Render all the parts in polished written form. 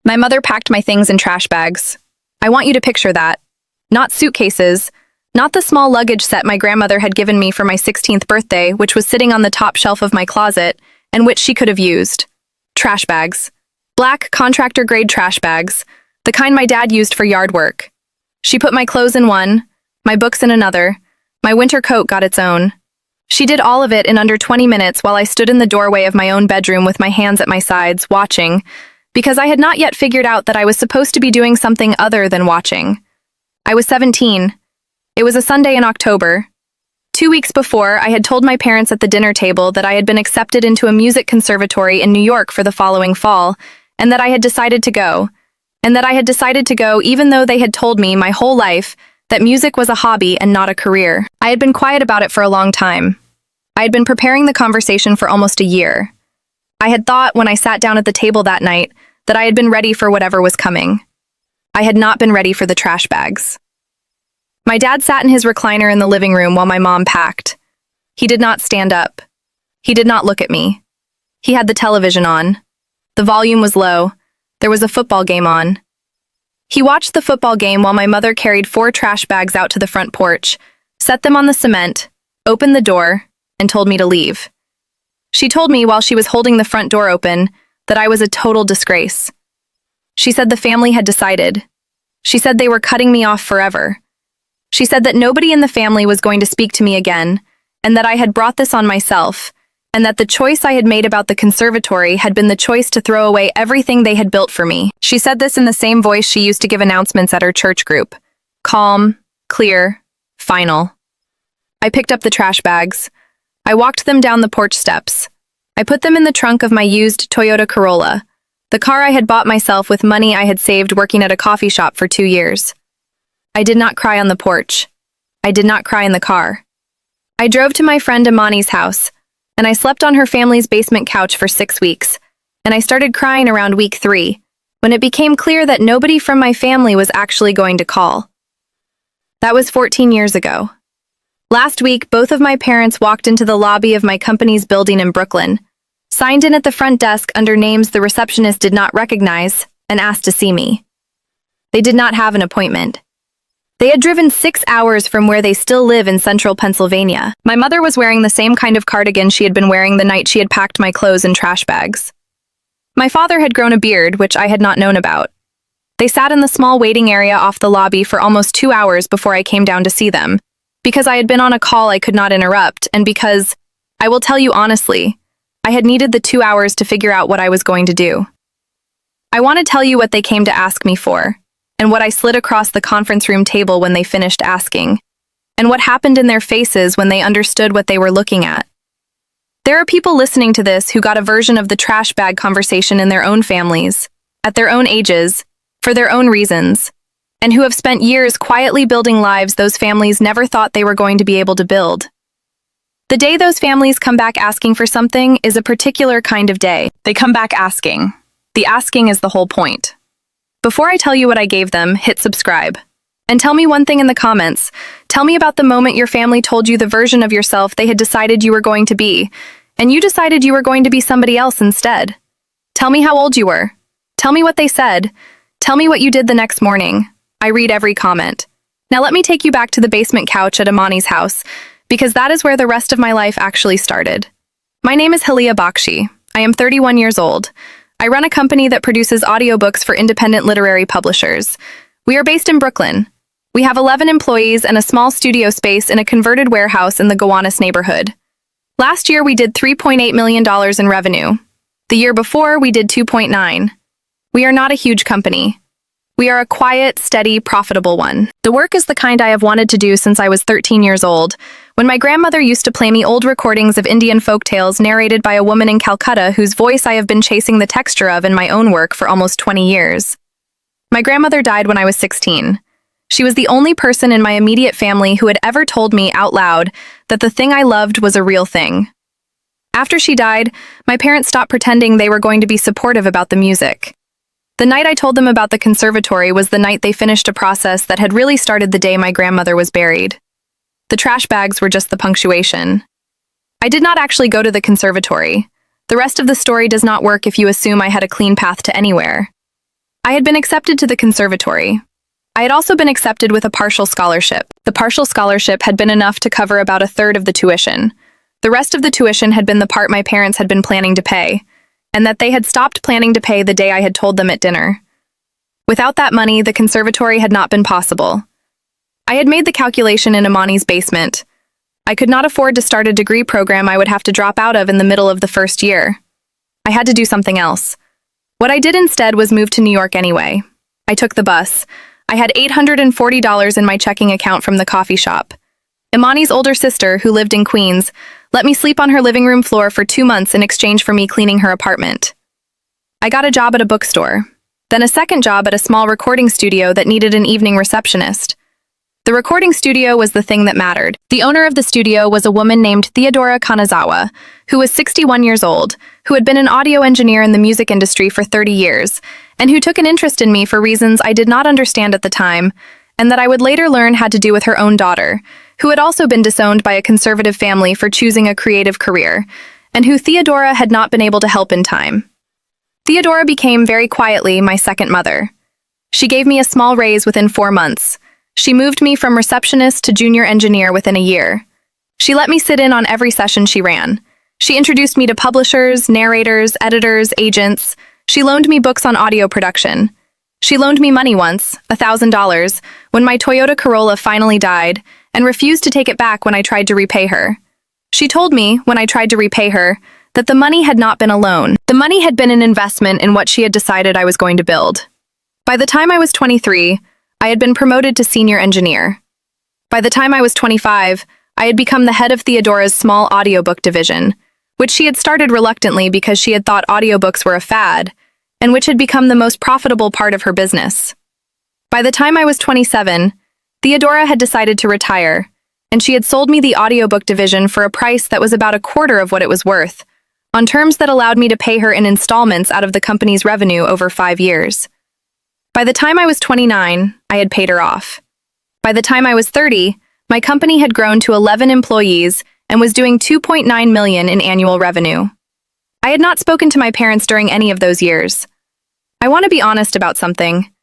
My mother packed my things in trash bags. I want you to picture that. Not suitcases, not the small luggage set my grandmother had given me for my 16th birthday, which was sitting on the top shelf of my closet, and which she could have used. Trash bags. Black, contractor-grade trash bags, the kind my dad used for yard work. She put my clothes in one, my books in another, my winter coat got its own. She did all of it in under 20 minutes while I stood in the doorway of my own bedroom with my hands at my sides, watching, because I had not yet figured out that I was supposed to be doing something other than watching. I was 17. It was a Sunday in October. 2 weeks before, I had told my parents at the dinner table that I had been accepted into a music conservatory in New York for the following fall, and that I had decided to go. And that I had decided to go even though they had told me my whole life that music was a hobby and not a career. I had been quiet about it for a long time. I had been preparing the conversation for almost a year. I had thought, when I sat down at the table that night, that I had been ready for whatever was coming. I had not been ready for the trash bags. My dad sat in his recliner in the living room while my mom packed. He did not stand up. He did not look at me. He had the television on. The volume was low. There was a football game on. He watched the football game while my mother carried 4 trash bags out to the front porch, set them on the cement, opened the door, and told me to leave. She told me while she was holding the front door open that I was a total disgrace. She said the family had decided. She said they were cutting me off forever. She said that nobody in the family was going to speak to me again, and that I had brought this on myself, and that the choice I had made about the conservatory had been the choice to throw away everything they had built for me. She said this in the same voice she used to give announcements at her church group. Calm, clear, final. I picked up the trash bags. I walked them down the porch steps. I put them in the trunk of my used Toyota Corolla, the car I had bought myself with money I had saved working at a coffee shop for 2 years. I did not cry on the porch. I did not cry in the car. I drove to my friend Imani's house, and I slept on her family's basement couch for 6 weeks, and I started crying around week 3, when it became clear that nobody from my family was actually going to call. That was 14 years ago. Last week, both of my parents walked into the lobby of my company's building in Brooklyn, signed in at the front desk under names the receptionist did not recognize, and asked to see me. They did not have an appointment. They had driven 6 hours from where they still live in central Pennsylvania. My mother was wearing the same kind of cardigan she had been wearing the night she had packed my clothes in trash bags. My father had grown a beard, which I had not known about. They sat in the small waiting area off the lobby for almost 2 hours before I came down to see them, because I had been on a call I could not interrupt, and because, I will tell you honestly, I had needed the 2 hours to figure out what I was going to do. I want to tell you what they came to ask me for, and what I slid across the conference room table when they finished asking, and what happened in their faces when they understood what they were looking at. There are people listening to this who got a version of the trash bag conversation in their own families, at their own ages, for their own reasons, and who have spent years quietly building lives those families never thought they were going to be able to build. The day those families come back asking for something is a particular kind of day. They come back asking. The asking is the whole point. Before I tell you what I gave them, hit subscribe. And tell me one thing in the comments. Tell me about the moment your family told you the version of yourself they had decided you were going to be, and you decided you were going to be somebody else instead. Tell me how old you were. Tell me what they said. Tell me what you did the next morning. I read every comment. Now let me take you back to the basement couch at Imani's house, because that is where the rest of my life actually started. My name is Halia Bakshi. I am 31 years old. I run a company that produces audiobooks for independent literary publishers. We are based in Brooklyn. We have 11 employees and a small studio space in a converted warehouse in the Gowanus neighborhood. Last year, we did $3.8 million in revenue. The year before, we did 2.9. We are not a huge company. We are a quiet, steady, profitable one. The work is the kind I have wanted to do since I was 13 years old, when my grandmother used to play me old recordings of Indian folktales narrated by a woman in Calcutta whose voice I have been chasing the texture of in my own work for almost 20 years. My grandmother died when I was 16. She was the only person in my immediate family who had ever told me out loud that the thing I loved was a real thing. After she died, my parents stopped pretending they were going to be supportive about the music. The night I told them about the conservatory was the night they finished a process that had really started the day my grandmother was buried. The trash bags were just the punctuation. I did not actually go to the conservatory. The rest of the story does not work if you assume I had a clean path to anywhere. I had been accepted to the conservatory. I had also been accepted with a partial scholarship. The partial scholarship had been enough to cover about a third of the tuition. The rest of the tuition had been the part my parents had been planning to pay, and that they had stopped planning to pay the day I had told them at dinner. Without that money, the conservatory had not been possible. I had made the calculation in Imani's basement. I could not afford to start a degree program I would have to drop out of in the middle of the first year. I had to do something else. What I did instead was move to New York anyway. I took the bus. I had $840 in my checking account from the coffee shop. Imani's older sister, who lived in Queens, let me sleep on her living room floor for 2 months in exchange for me cleaning her apartment. I got a job at a bookstore, then a second job at a small recording studio that needed an evening receptionist. The recording studio was the thing that mattered. The owner of the studio was a woman named Theodora Kanazawa, who was 61 years old, who had been an audio engineer in the music industry for 30 years, and who took an interest in me for reasons I did not understand at the time, and that I would later learn had to do with her own daughter, who had also been disowned by a conservative family for choosing a creative career, and who Theodora had not been able to help in time. Theodora became very quietly my second mother. She gave me a small raise within 4 months. She moved me from receptionist to junior engineer within a year. She let me sit in on every session she ran. She introduced me to publishers, narrators, editors, agents. She loaned me books on audio production. She loaned me money once, $1,000, when my Toyota Corolla finally died, and refused to take it back when I tried to repay her. She told me, when I tried to repay her, that the money had not been a loan. The money had been an investment in what she had decided I was going to build. By the time I was 23, I had been promoted to senior engineer. By the time I was 25, I had become the head of Theodora's small audiobook division, which she had started reluctantly because she had thought audiobooks were a fad, and which had become the most profitable part of her business. By the time I was 27, Theodora had decided to retire, and she had sold me the audiobook division for a price that was about a quarter of what it was worth, on terms that allowed me to pay her in installments out of the company's revenue over 5 years. By the time I was 29, I had paid her off. By the time I was 30, my company had grown to 11 employees and was doing $2.9 million in annual revenue. I had not spoken to my parents during any of those years. I want to be honest about something.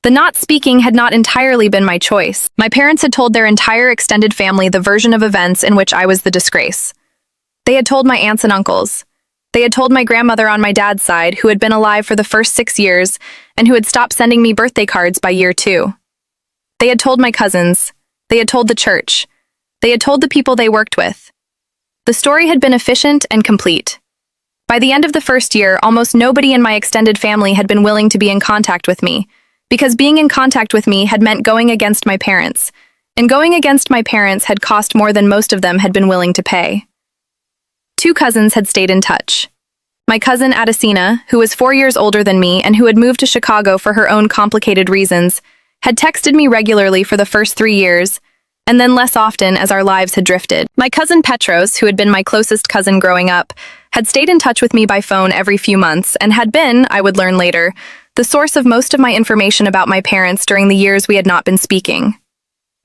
The not speaking had not entirely been my choice. My parents had told their entire extended family the version of events in which I was the disgrace. They had told my aunts and uncles. They had told my grandmother on my dad's side, who had been alive for the first 6 years and who had stopped sending me birthday cards by year 2. They had told my cousins. They had told the church. They had told the people they worked with. The story had been efficient and complete. By the end of the first year, almost nobody in my extended family had been willing to be in contact with me, because being in contact with me had meant going against my parents, and going against my parents had cost more than most of them had been willing to pay. 2 cousins had stayed in touch. My cousin Adesina, who was 4 years older than me and who had moved to Chicago for her own complicated reasons, had texted me regularly for the first 3 years, and then less often as our lives had drifted. My cousin Petros, who had been my closest cousin growing up, had stayed in touch with me by phone every few months and had been, I would learn later, the source of most of my information about my parents during the years we had not been speaking.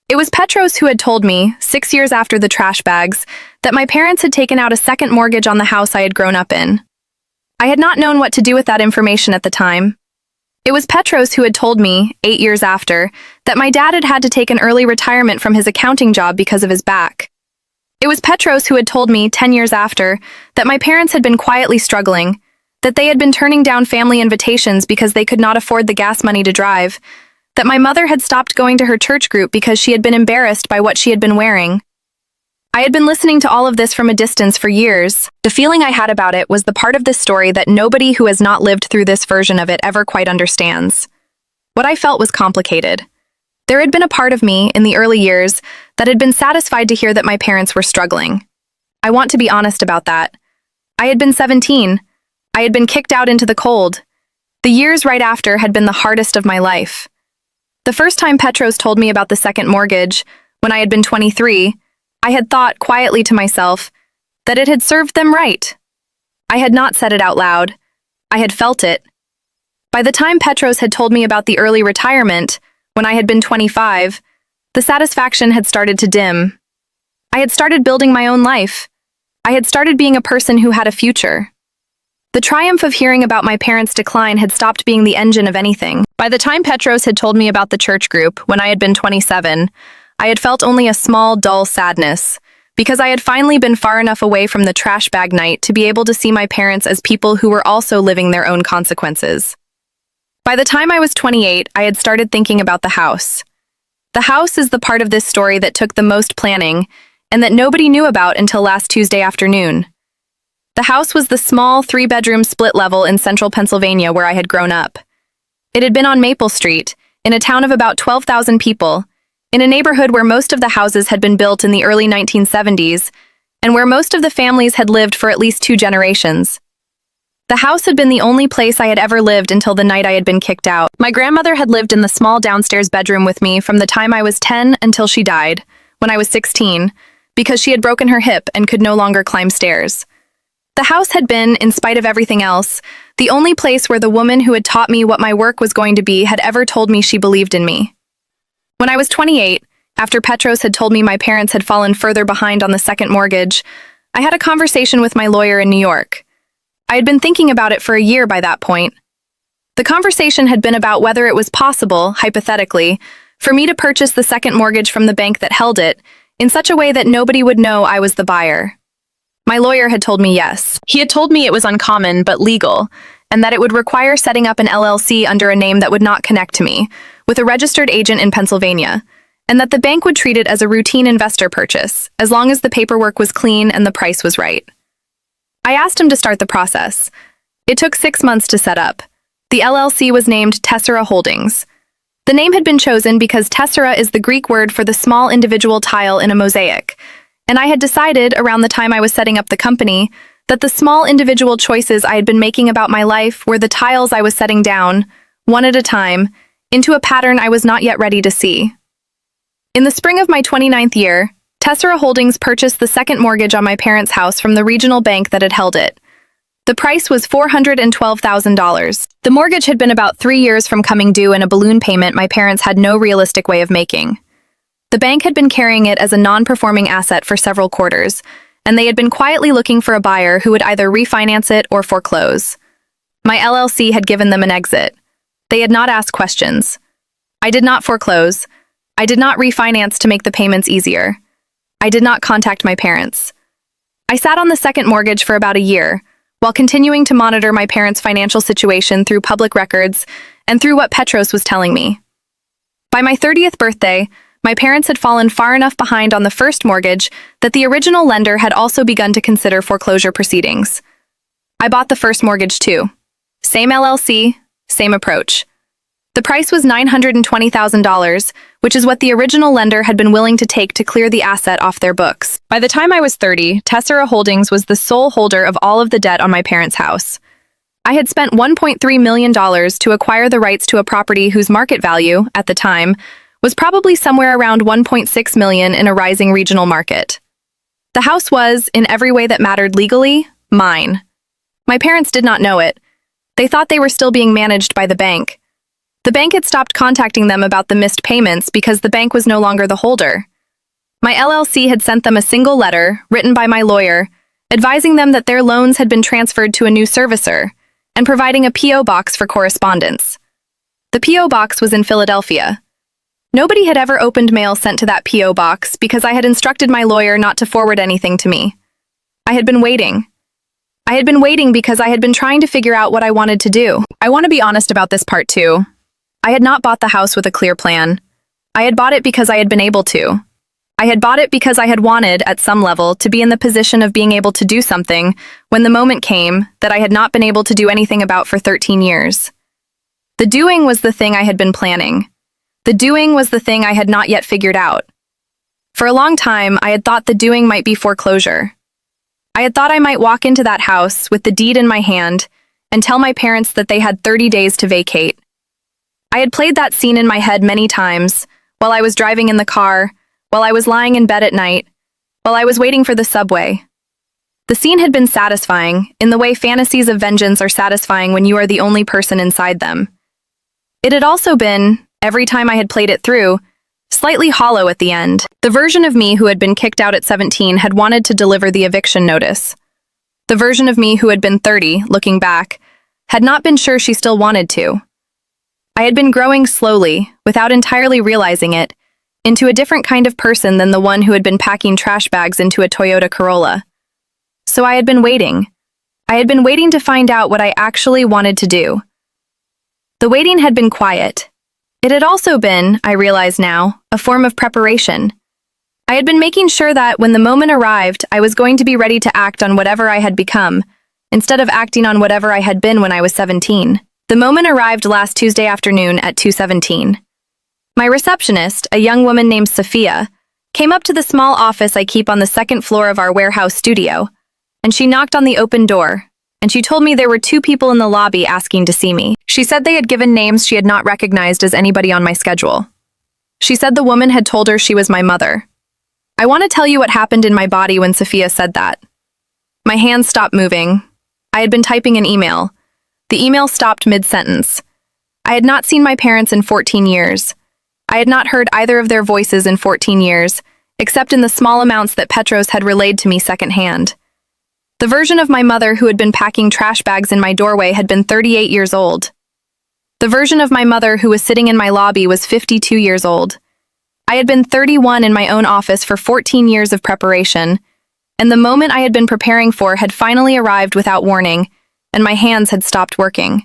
It was Petros who had told me, 6 years after the trash bags, that my parents had taken out a second mortgage on the house I had grown up in. I had not known what to do with that information at the time. It was Petros who had told me, 8 years after, that my dad had had to take an early retirement from his accounting job because of his back. It was Petros who had told me, 10 years after, that my parents had been quietly struggling, that they had been turning down family invitations because they could not afford the gas money to drive, that my mother had stopped going to her church group because she had been embarrassed by what she had been wearing. I had been listening to all of this from a distance for years. The feeling I had about it was the part of this story that nobody who has not lived through this version of it ever quite understands. What I felt was complicated. There had been a part of me, in the early years, that had been satisfied to hear that my parents were struggling. I want to be honest about that. I had been 17. I had been kicked out into the cold. The years right after had been the hardest of my life. The first time Petros told me about the second mortgage, when I had been 23, I had thought quietly to myself that it had served them right. I had not said it out loud. I had felt it. By the time Petros had told me about the early retirement, when I had been 25, the satisfaction had started to dim. I had started building my own life. I had started being a person who had a future. The The triumph of hearing about my parents' decline had stopped being the engine of anything. By the time Petros had told me about the church group, when I had been 27, I had felt only a small, dull sadness, because I had finally been far enough away from the trash bag night to be able to see my parents as people who were also living their own consequences. By the time I was 28, I had started thinking about the house. The house is the part of this story that took the most planning, and that nobody knew about until last Tuesday afternoon. The house was the small, 3-bedroom split level in central Pennsylvania where I had grown up. It had been on Maple Street, in a town of about 12,000 people, in a neighborhood where most of the houses had been built in the early 1970s, and where most of the families had lived for at least 2 generations. The house had been the only place I had ever lived until the night I had been kicked out. My grandmother had lived in the small downstairs bedroom with me from the time I was 10 until she died, when I was 16, because she had broken her hip and could no longer climb stairs. The house had been, in spite of everything else, the only place where the woman who had taught me what my work was going to be had ever told me she believed in me. When I was 28, after Petros had told me my parents had fallen further behind on the second mortgage, I had a conversation with my lawyer in New York. I had been thinking about it for a year by that point. The conversation had been about whether it was possible, hypothetically, for me to purchase the second mortgage from the bank that held it, in such a way that nobody would know I was the buyer. My lawyer had told me yes. He had told me it was uncommon but legal, and that it would require setting up an LLC under a name that would not connect to me, with a registered agent in Pennsylvania, and that the bank would treat it as a routine investor purchase, as long as the paperwork was clean and the price was right. I asked him to start the process. It took 6 months to set up. The LLC was named Tessera Holdings. The name had been chosen because tessera is the Greek word for the small individual tile in a mosaic, and I had decided, around the time I was setting up the company, that the small individual choices I had been making about my life were the tiles I was setting down, one at a time, into a pattern I was not yet ready to see. In the spring of my 29th year, Tessera Holdings purchased the second mortgage on my parents' house from the regional bank that had held it. The price was $412,000. The mortgage had been about 3 years from coming due, and a balloon payment my parents had no realistic way of making. The bank had been carrying it as a non-performing asset for several quarters, and they had been quietly looking for a buyer who would either refinance it or foreclose. My LLC had given them an exit. They had not asked questions. I did not foreclose. I did not refinance to make the payments easier. I did not contact my parents. I sat on the second mortgage for about a year, while continuing to monitor my parents' financial situation through public records and through what Petros was telling me. By my 30th birthday, my parents had fallen far enough behind on the first mortgage that the original lender had also begun to consider foreclosure proceedings. I bought the first mortgage too. Same LLC, same approach. The price was $920,000, which is what the original lender had been willing to take to clear the asset off their books. By the time I was 30, Tessera Holdings was the sole holder of all of the debt on my parents' house. I had spent $1.3 million to acquire the rights to a property whose market value, at the time, was probably somewhere around $1.6 million in a rising regional market. The house was, in every way that mattered legally, mine. My parents did not know it. They thought they were still being managed by the bank. The bank had stopped contacting them about the missed payments because the bank was no longer the holder. My LLC had sent them a single letter, written by my lawyer, advising them that their loans had been transferred to a new servicer, and providing a P.O. box for correspondence. The P.O. box was in Philadelphia. Nobody had ever opened mail sent to that P.O. box because I had instructed my lawyer not to forward anything to me. I had been waiting. I had been waiting because I had been trying to figure out what I wanted to do. I want to be honest about this part too. I had not bought the house with a clear plan. I had bought it because I had been able to. I had bought it because I had wanted, at some level, to be in the position of being able to do something when the moment came that I had not been able to do anything about for 13 years. The doing was the thing I had been planning. The doing was the thing I had not yet figured out. For a long time, I had thought the doing might be foreclosure. I had thought I might walk into that house with the deed in my hand and tell my parents that they had 30 days to vacate. I had played that scene in my head many times, while I was driving in the car, while I was lying in bed at night, while I was waiting for the subway. The scene had been satisfying, in the way fantasies of vengeance are satisfying when you are the only person inside them. It had also been, every time I had played it through, slightly hollow at the end. The version of me who had been kicked out at 17 had wanted to deliver the eviction notice. The version of me who had been 30, looking back, had not been sure she still wanted to. I had been growing slowly, without entirely realizing it, into a different kind of person than the one who had been packing trash bags into a Toyota Corolla. So I had been waiting. I had been waiting to find out what I actually wanted to do. The waiting had been quiet. It had also been, I realize now, a form of preparation. I had been making sure that, when the moment arrived, I was going to be ready to act on whatever I had become, instead of acting on whatever I had been when I was 17. The moment arrived last Tuesday afternoon at 2:17. My receptionist, a young woman named Sophia, came up to the small office I keep on the second floor of our warehouse studio, and she knocked on the open door, and she told me there were 2 people in the lobby asking to see me. She said they had given names she had not recognized as anybody on my schedule. She said the woman had told her she was my mother. I want to tell you what happened in my body when Sophia said that. My hands stopped moving. I had been typing an email. The email stopped mid-sentence. I had not seen my parents in 14 years. I had not heard either of their voices in 14 years, except in the small amounts that Petros had relayed to me secondhand. The version of my mother who had been packing trash bags in my doorway had been 38 years old. The version of my mother who was sitting in my lobby was 52 years old. I had been 31 in my own office for 14 years of preparation, and the moment I had been preparing for had finally arrived without warning, and my hands had stopped working.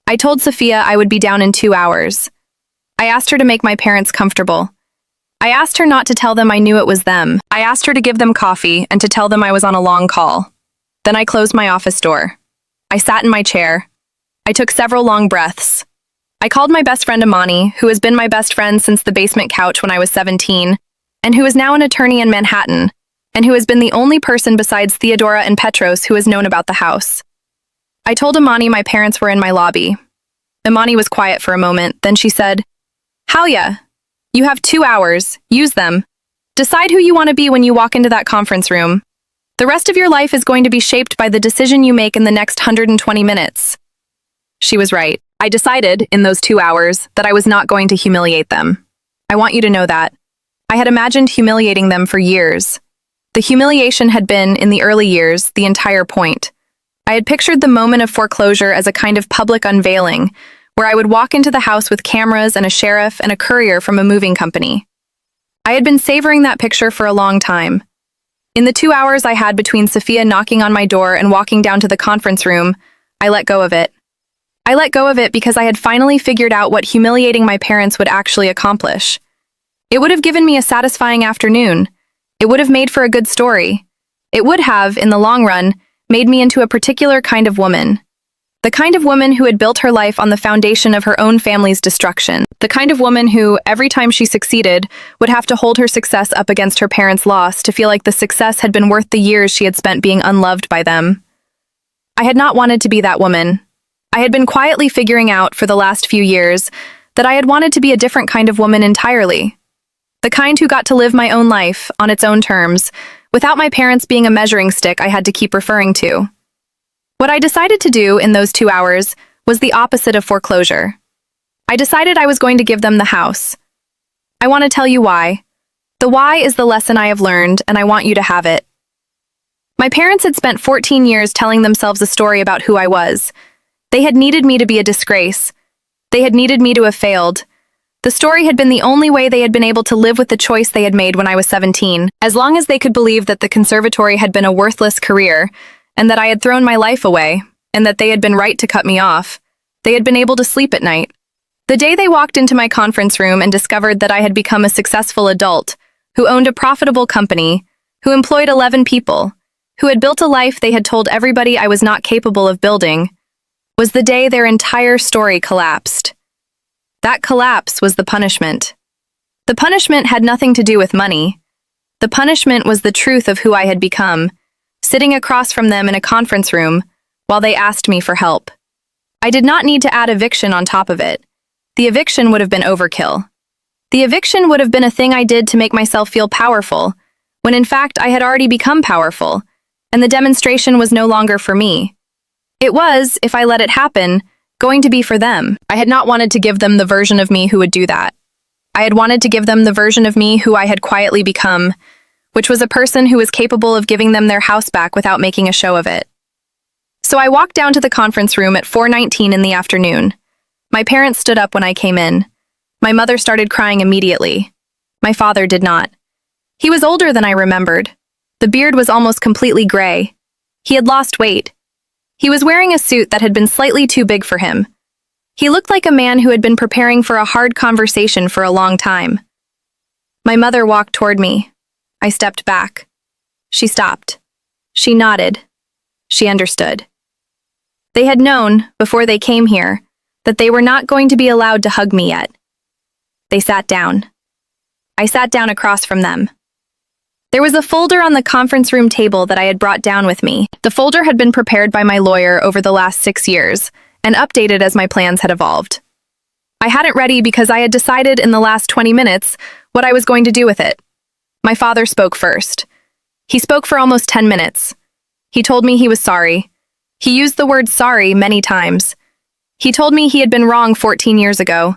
I told Sophia I would be down in 2 hours. I asked her to make my parents comfortable. I asked her not to tell them I knew it was them. I asked her to give them coffee and to tell them I was on a long call. Then I closed my office door. I sat in my chair. I took several long breaths. I called my best friend Amani, who has been my best friend since the basement couch when I was 17, and who is now an attorney in Manhattan, and who has been the only person besides Theodora and Petros who has known about the house. I told Amani my parents were in my lobby. Amani was quiet for a moment, then she said, "Halya, you have 2 hours. Use them. Decide who you want to be when you walk into that conference room. The rest of your life is going to be shaped by the decision you make in the next 120 minutes." She was right. I decided, in those 2 hours, that I was not going to humiliate them. I want you to know that. I had imagined humiliating them for years. The humiliation had been, in the early years, the entire point. I had pictured the moment of foreclosure as a kind of public unveiling, where I would walk into the house with cameras and a sheriff and a courier from a moving company. I had been savoring that picture for a long time. In the 2 hours I had between Sophia knocking on my door and walking down to the conference room, I let go of it. I let go of it because I had finally figured out what humiliating my parents would actually accomplish. It would have given me a satisfying afternoon. It would have made for a good story. It would have, in the long run, made me into a particular kind of woman. The kind of woman who had built her life on the foundation of her own family's destruction. The kind of woman who, every time she succeeded, would have to hold her success up against her parents' loss to feel like the success had been worth the years she had spent being unloved by them. I had not wanted to be that woman. I had been quietly figuring out, for the last few years, that I had wanted to be a different kind of woman entirely. The kind who got to live my own life, on its own terms, without my parents being a measuring stick I had to keep referring to. What I decided to do in those 2 hours was the opposite of foreclosure. I decided I was going to give them the house. I want to tell you why. The why is the lesson I have learned, and I want you to have it. My parents had spent 14 years telling themselves a story about who I was. They had needed me to be a disgrace. They had needed me to have failed. The story had been the only way they had been able to live with the choice they had made when I was 17. As long as they could believe that the conservatory had been a worthless career, and that I had thrown my life away, and that they had been right to cut me off, they had been able to sleep at night. The day they walked into my conference room and discovered that I had become a successful adult, who owned a profitable company, who employed 11 people, who had built a life they had told everybody I was not capable of building, was the day their entire story collapsed. That collapse was the punishment. The punishment had nothing to do with money. The punishment was the truth of who I had become, sitting across from them in a conference room while they asked me for help. I did not need to add eviction on top of it. The eviction would have been overkill. The eviction would have been a thing I did to make myself feel powerful, when in fact I had already become powerful, and the demonstration was no longer for me. It was, if I let it happen, going to be for them. I had not wanted to give them the version of me who would do that. I had wanted to give them the version of me who I had quietly become, which was a person who was capable of giving them their house back without making a show of it. So I walked down to the conference room at 4:19 in the afternoon. My parents stood up when I came in. My mother started crying immediately. My father did not. He was older than I remembered. The beard was almost completely gray. He had lost weight. He was wearing a suit that had been slightly too big for him. He looked like a man who had been preparing for a hard conversation for a long time. My mother walked toward me. I stepped back. She stopped. She nodded. She understood. They had known, before they came here, that they were not going to be allowed to hug me yet. They sat down. I sat down across from them. There was a folder on the conference room table that I had brought down with me. The folder had been prepared by my lawyer over the last 6 years and updated as my plans had evolved. I had it ready because I had decided in the last 20 minutes what I was going to do with it. My father spoke first. He spoke for almost 10 minutes. He told me he was sorry. He used the word sorry many times. He told me he had been wrong 14 years ago.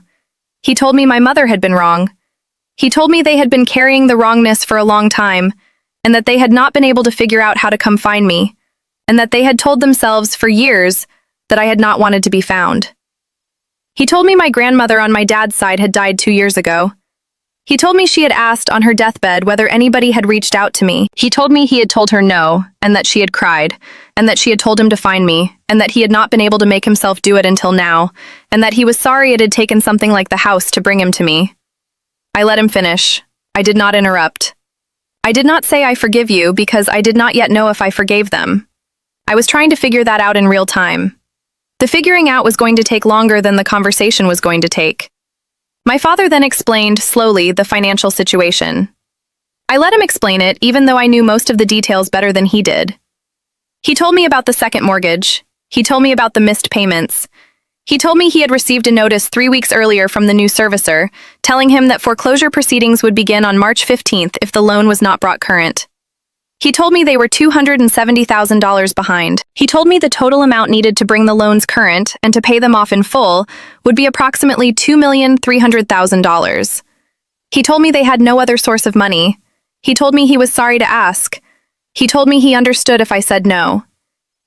He told me my mother had been wrong. He told me they had been carrying the wrongness for a long time, and that they had not been able to figure out how to come find me, and that they had told themselves for years that I had not wanted to be found. He told me my grandmother on my dad's side had died 2 years ago. He told me she had asked on her deathbed whether anybody had reached out to me. He told me he had told her no, and that she had cried, and that she had told him to find me, and that he had not been able to make himself do it until now, and that he was sorry it had taken something like the house to bring him to me. I let him finish. I did not interrupt. I did not say I forgive you because I did not yet know if I forgave them. I was trying to figure that out in real time. The figuring out was going to take longer than the conversation was going to take. My father then explained, slowly, the financial situation. I let him explain it, even though I knew most of the details better than he did. He told me about the second mortgage. He told me about the missed payments. He told me he had received a notice 3 weeks earlier from the new servicer, telling him that foreclosure proceedings would begin on March 15th if the loan was not brought current. He told me they were $270,000 behind. He told me the total amount needed to bring the loans current and to pay them off in full would be approximately $2,300,000. He told me they had no other source of money. He told me he was sorry to ask. He told me he understood if I said no.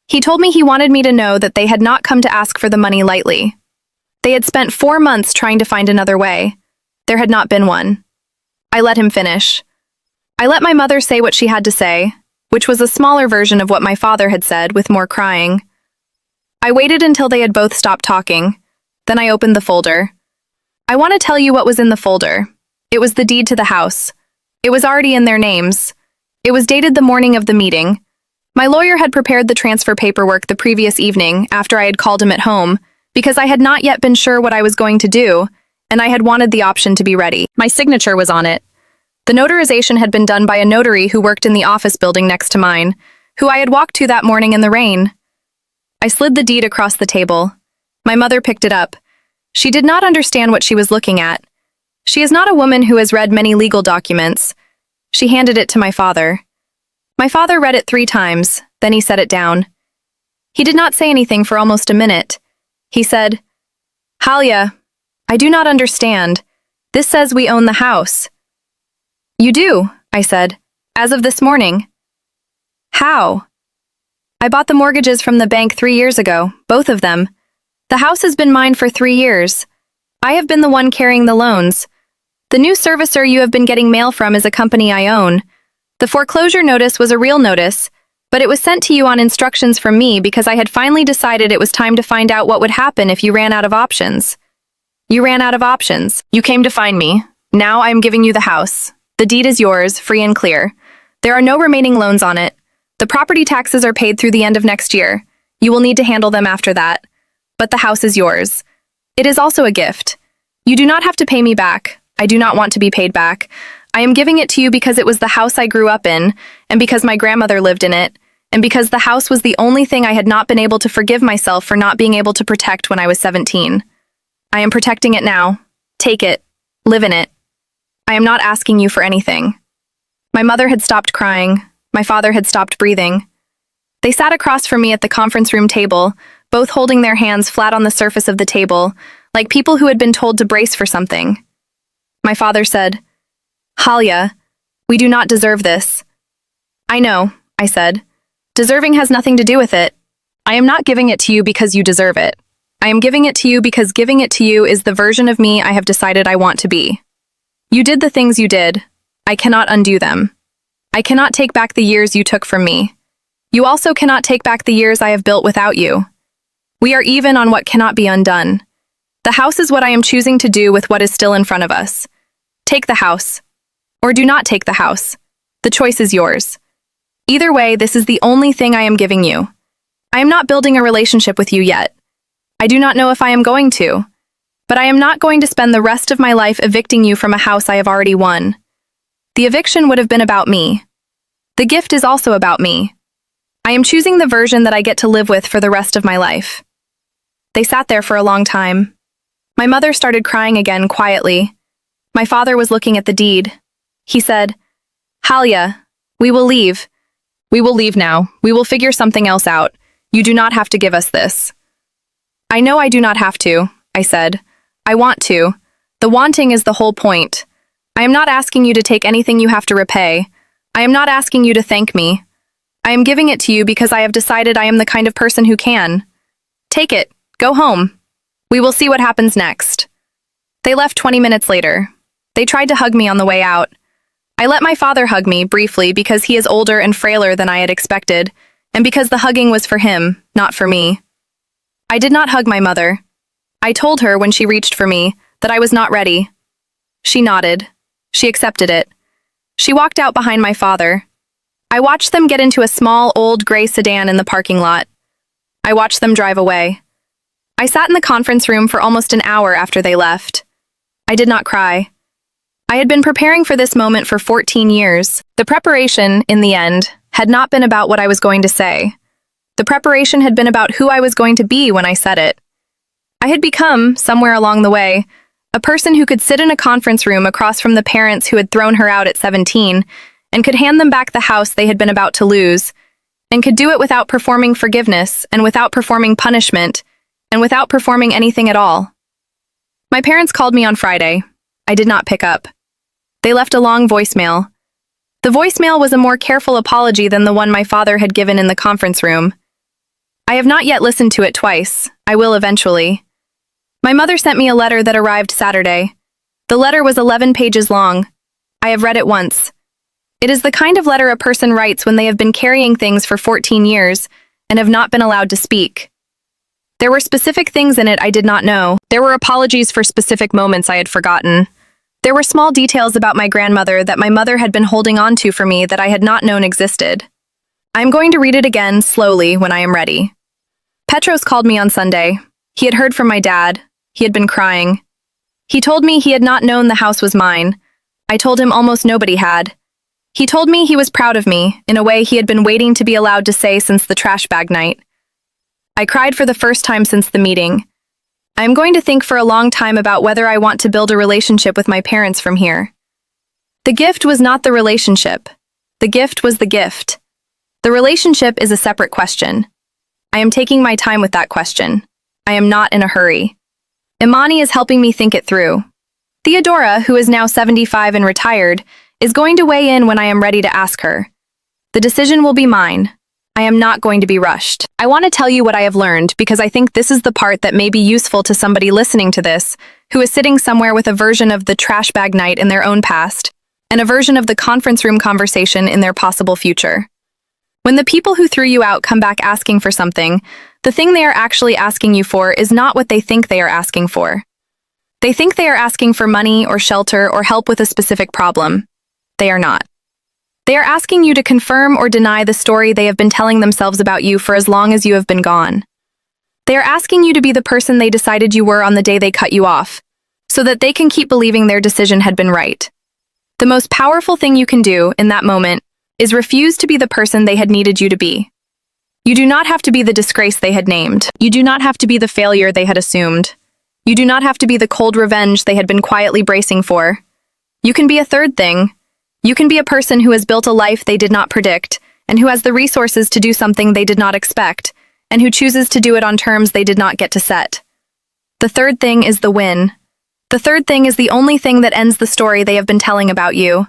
He told me he wanted me to know that they had not come to ask for the money lightly. They had spent 4 months trying to find another way. There had not been one. I let him finish. I let my mother say what she had to say, which was a smaller version of what my father had said, with more crying. I waited until they had both stopped talking. Then I opened the folder. I want to tell you what was in the folder. It was the deed to the house. It was already in their names. It was dated the morning of the meeting. My lawyer had prepared the transfer paperwork the previous evening after I had called him at home, because I had not yet been sure what I was going to do, and I had wanted the option to be ready. My signature was on it. The notarization had been done by a notary who worked in the office building next to mine, who I had walked to that morning in the rain. I slid the deed across the table. My mother picked it up. She did not understand what she was looking at. She is not a woman who has read many legal documents. She handed it to my father. My father read it 3 times, then he set it down. He did not say anything for almost a minute. He said, "Halia, I do not understand. This says we own the house." "You do," I said, "as of this morning." "How?" "I bought the mortgages from the bank 3 years ago, both of them. The house has been mine for 3 years. I have been the one carrying the loans. The new servicer you have been getting mail from is a company I own. The foreclosure notice was a real notice, but it was sent to you on instructions from me because I had finally decided it was time to find out what would happen if you ran out of options. You ran out of options. You came to find me. Now I am giving you the house. The deed is yours, free and clear. There are no remaining loans on it. The property taxes are paid through the end of next year. You will need to handle them after that. But the house is yours. It is also a gift. You do not have to pay me back. I do not want to be paid back. I am giving it to you because it was the house I grew up in, and because my grandmother lived in it, and because the house was the only thing I had not been able to forgive myself for not being able to protect when I was 17. I am protecting it now. Take it. Live in it. I am not asking you for anything." My mother had stopped crying. My father had stopped breathing. They sat across from me at the conference room table, both holding their hands flat on the surface of the table, like people who had been told to brace for something. My father said, "Halia, We do not deserve this. I know, I said. Deserving has nothing to do with it. I am not giving it to you because you deserve it. I am giving it to you because giving it to you is the version of me I have decided I want to be. You did the things you did. I cannot undo them. I cannot take back the years you took from me. You also cannot take back the years I have built without you. We are even on what cannot be undone. The house is what I am choosing to do with what is still in front of us. Take the house. Or do not take the house. The choice is yours. Either way, this is the only thing I am giving you. I am not building a relationship with you yet. I do not know if I am going to. But I am not going to spend the rest of my life evicting you from a house I have already won. The eviction would have been about me. The gift is also about me. I am choosing the version that I get to live with for the rest of my life. They sat there for a long time. My mother started crying again quietly. My father was looking at the deed. He said, "Halia, we will leave. We will leave now. We will figure something else out. You do not have to give us this." I know I do not have to, I said. I want to. The wanting is the whole point. I am not asking you to take anything you have to repay. I am not asking you to thank me. I am giving it to you because I have decided I am the kind of person who can. Take it. Go home. We will see what happens next. They left 20 minutes later. They tried to hug me on the way out. I let my father hug me briefly because he is older and frailer than I had expected, and because the hugging was for him, not for me. I did not hug my mother. I told her when she reached for me that I was not ready. She nodded. She accepted it. She walked out behind my father. I watched them get into a small, old gray sedan in the parking lot. I watched them drive away. I sat in the conference room for almost an hour after they left. I did not cry. I had been preparing for this moment for 14 years. The preparation, in the end, had not been about what I was going to say. The preparation had been about who I was going to be when I said it. I had become, somewhere along the way, a person who could sit in a conference room across from the parents who had thrown her out at 17 and could hand them back the house they had been about to lose, and could do it without performing forgiveness and without performing punishment and without performing anything at all. My parents called me on Friday. I did not pick up. They left a long voicemail. The voicemail was a more careful apology than the one my father had given in the conference room. I have not yet listened to it twice. I will eventually. My mother sent me a letter that arrived Saturday. The letter was 11 pages long. I have read it once. It is the kind of letter a person writes when they have been carrying things for 14 years and have not been allowed to speak. There were specific things in it I did not know. There were apologies for specific moments I had forgotten. There were small details about my grandmother that my mother had been holding on to for me that I had not known existed. I am going to read it again, slowly, when I am ready. Petros called me on Sunday. He had heard from my dad. He had been crying. He told me he had not known the house was mine. I told him almost nobody had. He told me he was proud of me, in a way he had been waiting to be allowed to say since the trash bag night. I cried for the first time since the meeting. I am going to think for a long time about whether I want to build a relationship with my parents from here. The gift was not the relationship. The gift was the gift. The relationship is a separate question. I am taking my time with that question. I am not in a hurry. Imani is helping me think it through. Theodora, who is now 75 and retired, is going to weigh in when I am ready to ask her. The decision will be mine. I am not going to be rushed. I want to tell you what I have learned because I think this is the part that may be useful to somebody listening to this, who is sitting somewhere with a version of the trash bag night in their own past, and a version of the conference room conversation in their possible future. When the people who threw you out come back asking for something, the thing they are actually asking you for is not what they think they are asking for. They think they are asking for money or shelter or help with a specific problem. They are not. They are asking you to confirm or deny the story they have been telling themselves about you for as long as you have been gone. They are asking you to be the person they decided you were on the day they cut you off, so that they can keep believing their decision had been right. The most powerful thing you can do in that moment is refuse to be the person they had needed you to be. You do not have to be the disgrace they had named. You do not have to be the failure they had assumed. You do not have to be the cold revenge they had been quietly bracing for. You can be a third thing. You can be a person who has built a life they did not predict, and who has the resources to do something they did not expect, and who chooses to do it on terms they did not get to set. The third thing is the win. The third thing is the only thing that ends the story they have been telling about you.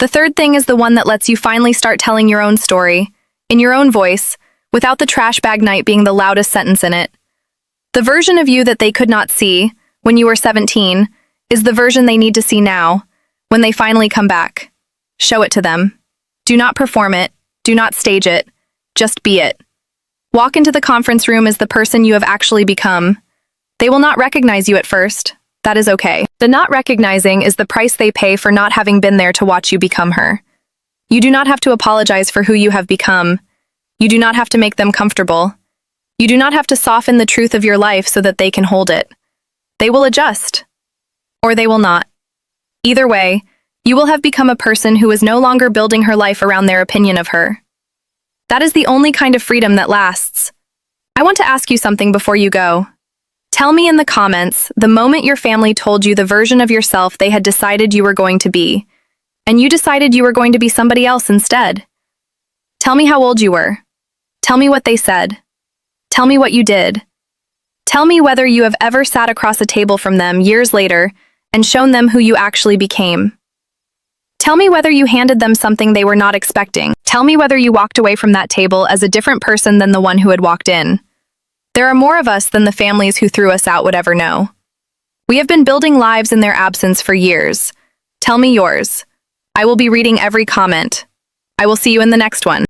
The third thing is the one that lets you finally start telling your own story, in your own voice, without the trash bag night being the loudest sentence in it. The version of you that they could not see, when you were 17, is the version they need to see now, when they finally come back. Show it to them. Do not perform it. Do not stage it. Just be it. Walk into the conference room as the person you have actually become. They will not recognize you at first. That is okay. The not recognizing is the price they pay for not having been there to watch you become her. You do not have to apologize for who you have become. You do not have to make them comfortable. You do not have to soften the truth of your life so that they can hold it. They will adjust. Or they will not. Either way, you will have become a person who is no longer building her life around their opinion of her. That is the only kind of freedom that lasts. I want to ask you something before you go. Tell me in the comments the moment your family told you the version of yourself they had decided you were going to be, and you decided you were going to be somebody else instead. Tell me how old you were. Tell me what they said. Tell me what you did. Tell me whether you have ever sat across a table from them years later and shown them who you actually became. Tell me whether you handed them something they were not expecting. Tell me whether you walked away from that table as a different person than the one who had walked in. There are more of us than the families who threw us out would ever know. We have been building lives in their absence for years. Tell me yours. I will be reading every comment. I will see you in the next one.